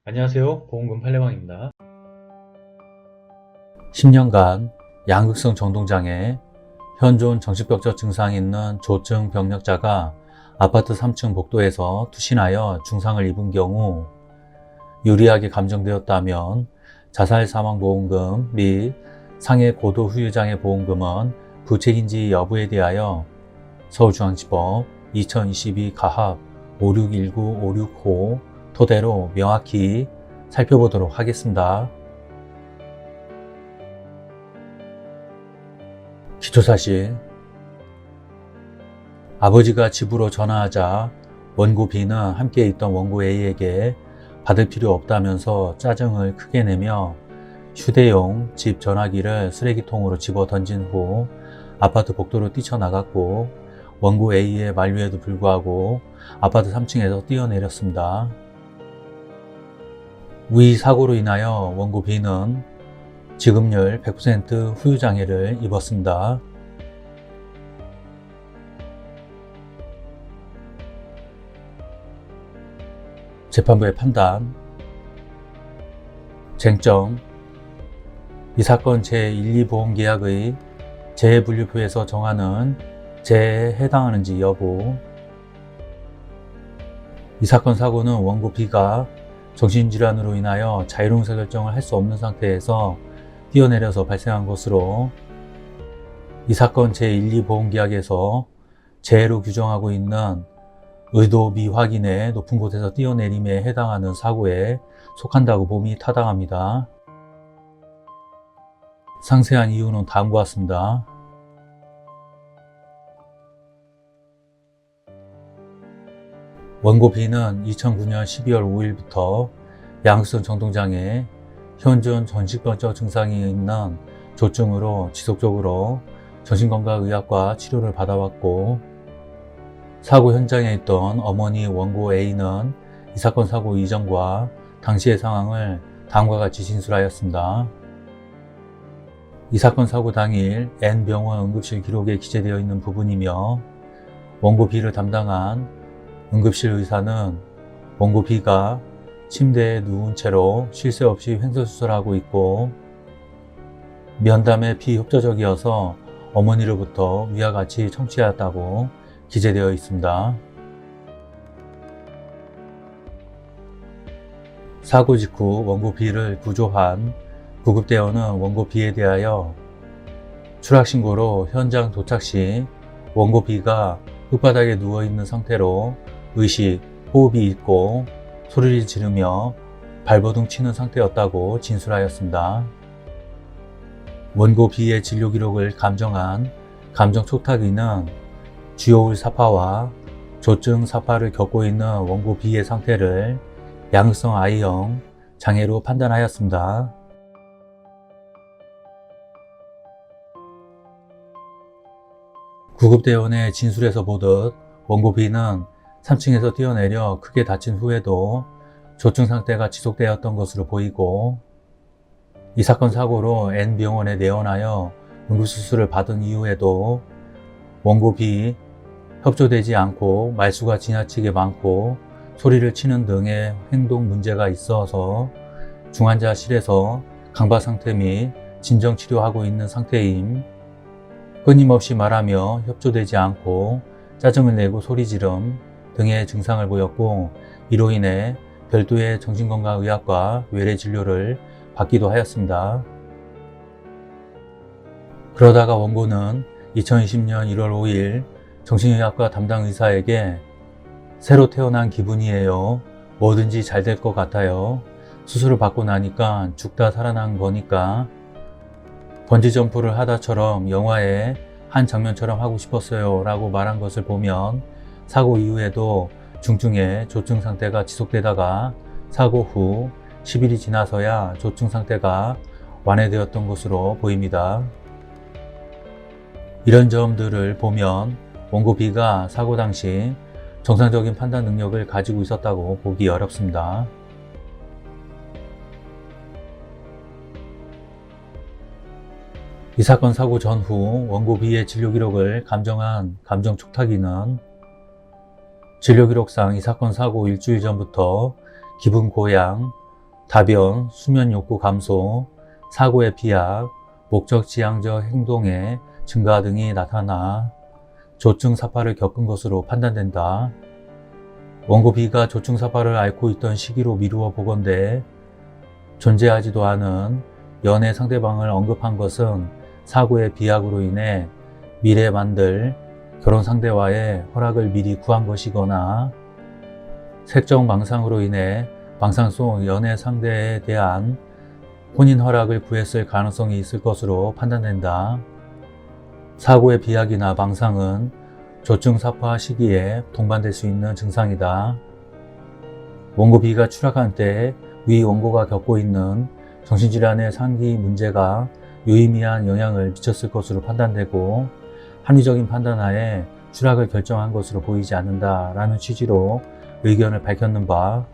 안녕하세요. 보험금 팔례방입니다. 10년간 양극성 정동장애, 현존 정신병적 증상이 있는 조증 병력자가 아파트 3층 복도에서 투신하여 중상을 입은 경우 유리하게 감정되었다면 자살 사망보험금 및 상해 고도 후유장애 보험금은 부책인지 여부에 대하여 서울중앙지법 2022 가합 561956호 토대로 명확히 살펴보도록 하겠습니다. 기초사실, 아버지가 집으로 전화하자 원고 B는 함께 있던 원고 A에게 받을 필요 없다면서 짜증을 크게 내며 휴대용 집 전화기를 쓰레기통으로 집어 던진 후 아파트 복도로 뛰쳐나갔고, 원고 A의 만류에도 불구하고 아파트 3층에서 뛰어내렸습니다. 위 사고로 인하여 원고 B는 지급률 100% 후유장애를 입었습니다. 재판부의 판단, 쟁점, 이 사건 제1, 2보험계약의 재해분류표에서 정하는 재해에 해당하는지 여부, 이 사건 사고는 원고 B가 정신질환으로 인하여 자율 의사결정을 할 수 없는 상태에서 뛰어내려서 발생한 것으로, 이 사건 제1, 2보험계약에서 재해로 규정하고 있는 의도 미확인의 높은 곳에서 뛰어내림에 해당하는 사고에 속한다고 봄이 타당합니다. 상세한 이유는 다음과 같습니다. 원고 B는 2009년 12월 5일부터 양극성 정동장애, 현존 정신병적 증상이 있는 조증으로 지속적으로 정신건강의학과 치료를 받아왔고, 사고 현장에 있던 어머니 원고 A는 이 사건 사고 이전과 당시의 상황을 다음과 같이 진술하였습니다. 이 사건 사고 당일 N병원 응급실 기록에 기재되어 있는 부분이며, 원고 B를 담당한 응급실 의사는 원고 B가 침대에 누운 채로 쉴 새 없이 횡설수설하고 있고, 면담에 비협조적이어서 어머니로부터 위와 같이 청취하였다고 기재되어 있습니다. 사고 직후 원고 B를 구조한 구급대원은 원고 B에 대하여 추락신고로 현장 도착 시 원고 B가 흙바닥에 누워있는 상태로 의식, 호흡이 있고 소리를 지르며 발버둥 치는 상태였다고 진술하였습니다. 원고 B의 진료 기록을 감정한 감정촉탁의는 주요울 사파와 조증 사파를 겪고 있는 원고 B의 상태를 양극성 I형 장애로 판단하였습니다. 구급대원의 진술에서 보듯 원고 B는 3층에서 뛰어내려 크게 다친 후에도 조증 상태가 지속되었던 것으로 보이고, 이 사건 사고로 N병원에 내원하여 응급수술을 받은 이후에도 원고 B 협조되지 않고 말수가 지나치게 많고 소리를 치는 등의 행동 문제가 있어서 중환자실에서 강박 상태 및 진정치료하고 있는 상태임, 끊임없이 말하며 협조되지 않고 짜증을 내고 소리 지름 등의 증상을 보였고, 이로 인해 별도의 정신건강의학과 외래 진료를 받기도 하였습니다. 그러다가 원고는 2020년 1월 5일 정신의학과 담당 의사에게 새로 태어난 기분이에요. 뭐든지 잘 될 것 같아요. 수술을 받고 나니까 죽다 살아난 거니까 번지점프를 하다처럼 영화의 한 장면처럼 하고 싶었어요 라고 말한 것을 보면 사고 이후에도 중증의 조증 상태가 지속되다가 사고 후 10일이 지나서야 조증 상태가 완화되었던 것으로 보입니다. 이런 점들을 보면 원고 B가 사고 당시 정상적인 판단 능력을 가지고 있었다고 보기 어렵습니다. 이 사건 사고 전후 원고 B의 진료 기록을 감정한 감정촉탁의는 진료기록상 이 사건 사고 일주일 전부터 기분 고양, 다변, 수면 욕구 감소, 사고의 비약, 목적 지향적 행동의 증가 등이 나타나 조증 사파를 겪은 것으로 판단된다. 원고 B가 조증 사파를 앓고 있던 시기로 미루어 보건대 존재하지도 않은 연애 상대방을 언급한 것은 사고의 비약으로 인해 미래에 만들 결혼 상대와의 허락을 미리 구한 것이거나 색적 망상으로 인해 망상 속 연애 상대에 대한 혼인 허락을 구했을 가능성이 있을 것으로 판단된다. 사고의 비약이나 망상은 조증 사파 시기에 동반될 수 있는 증상이다. 원고 B가 추락한 때 위 원고가 겪고 있는 정신질환의 상기 문제가 유의미한 영향을 미쳤을 것으로 판단되고 합리적인 판단하에 추락을 결정한 것으로 보이지 않는다라는 취지로 의견을 밝혔는 바,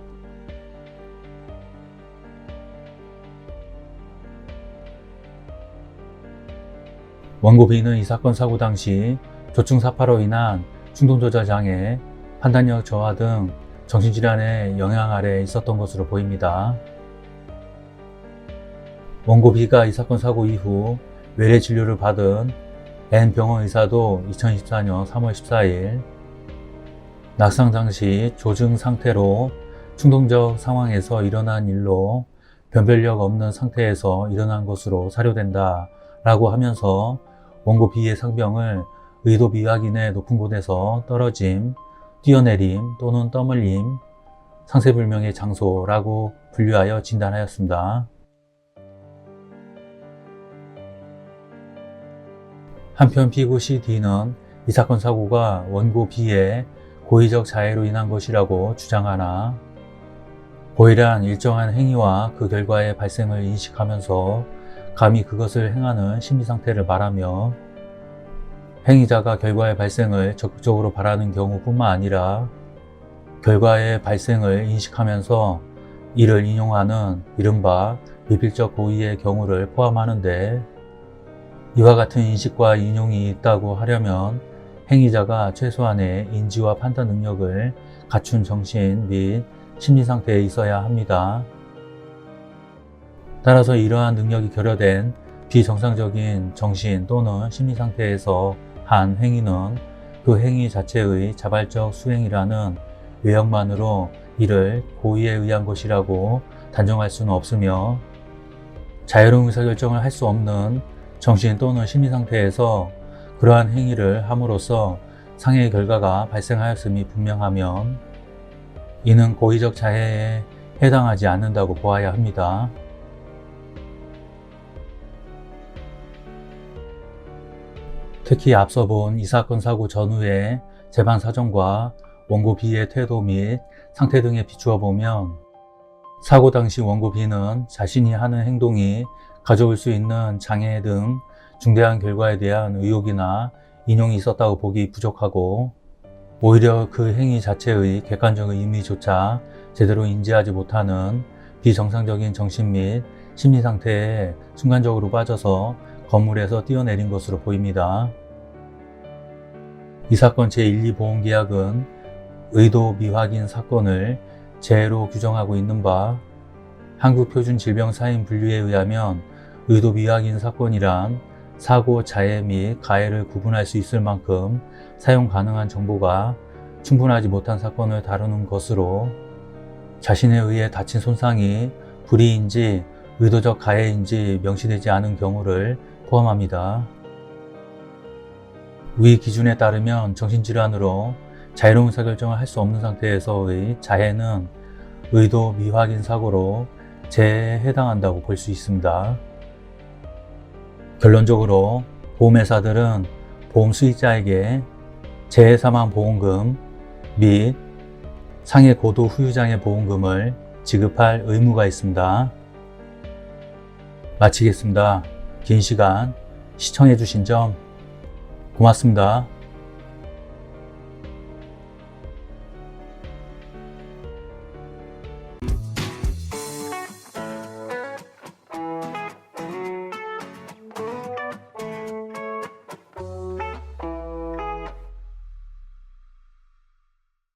원고 B는 이 사건 사고 당시 조증 사파로 인한 충동조절 장애, 판단력 저하 등 정신질환의 영향 아래 있었던 것으로 보입니다. 원고 B가 이 사건 사고 이후 외래 진료를 받은 N 병원 의사도 2014년 3월 14일 낙상 당시 조증 상태로 충동적 상황에서 일어난 일로 변별력 없는 상태에서 일어난 것으로 사료된다 라고 하면서 원고 B의 상병을 의도 미확인의 높은 곳에서 떨어짐, 뛰어내림 또는 떠밀림, 상세불명의 장소라고 분류하여 진단하였습니다. 한편 피고 CD는 이 사건 사고가 원고 B의 고의적 자해로 인한 것이라고 주장하나 고의란 일정한 행위와 그 결과의 발생을 인식하면서 감히 그것을 행하는 심리상태를 말하며 행위자가 결과의 발생을 적극적으로 바라는 경우뿐만 아니라 결과의 발생을 인식하면서 이를 인용하는 이른바 미필적 고의의 경우를 포함하는데 이와 같은 인식과 인용이 있다고 하려면 행위자가 최소한의 인지와 판단 능력을 갖춘 정신 및 심리 상태에 있어야 합니다. 따라서 이러한 능력이 결여된 비정상적인 정신 또는 심리 상태에서 한 행위는 그 행위 자체의 자발적 수행이라는 외형만으로 이를 고의에 의한 것이라고 단정할 수는 없으며 자유로운 의사결정을 할 수 없는 정신 또는 심리 상태에서 그러한 행위를 함으로써 상해의 결과가 발생하였음이 분명하면 이는 고의적 자해에 해당하지 않는다고 보아야 합니다. 특히 앞서 본 이 사건 사고 전후의 재반 사정과 원고 B의 태도 및 상태 등에 비추어 보면 사고 당시 원고 B는 자신이 하는 행동이 가져올 수 있는 장애 등 중대한 결과에 대한 의혹이나 인용이 있었다고 보기 부족하고 오히려 그 행위 자체의 객관적 의미조차 제대로 인지하지 못하는 비정상적인 정신 및 심리 상태에 순간적으로 빠져서 건물에서 뛰어내린 것으로 보입니다. 이 사건 제1, 2보험계약은 의도 미확인 사건을 재해로 규정하고 있는 바 한국표준질병사인 분류에 의하면 의도 미확인 사건이란 사고, 자해 및 가해를 구분할 수 있을 만큼 사용 가능한 정보가 충분하지 못한 사건을 다루는 것으로 자신에 의해 다친 손상이 불의인지 의도적 가해인지 명시되지 않은 경우를 포함합니다. 위 기준에 따르면 정신질환으로 자유로운 의사결정을 할 수 없는 상태에서의 자해는 의도 미확인 사고로 재해에 해당한다고 볼 수 있습니다. 결론적으로 보험회사들은 보험 수익자에게 재해사망보험금 및 상해 고도 후유장애 보험금을 지급할 의무가 있습니다. 마치겠습니다. 긴 시간 시청해주신 점 고맙습니다.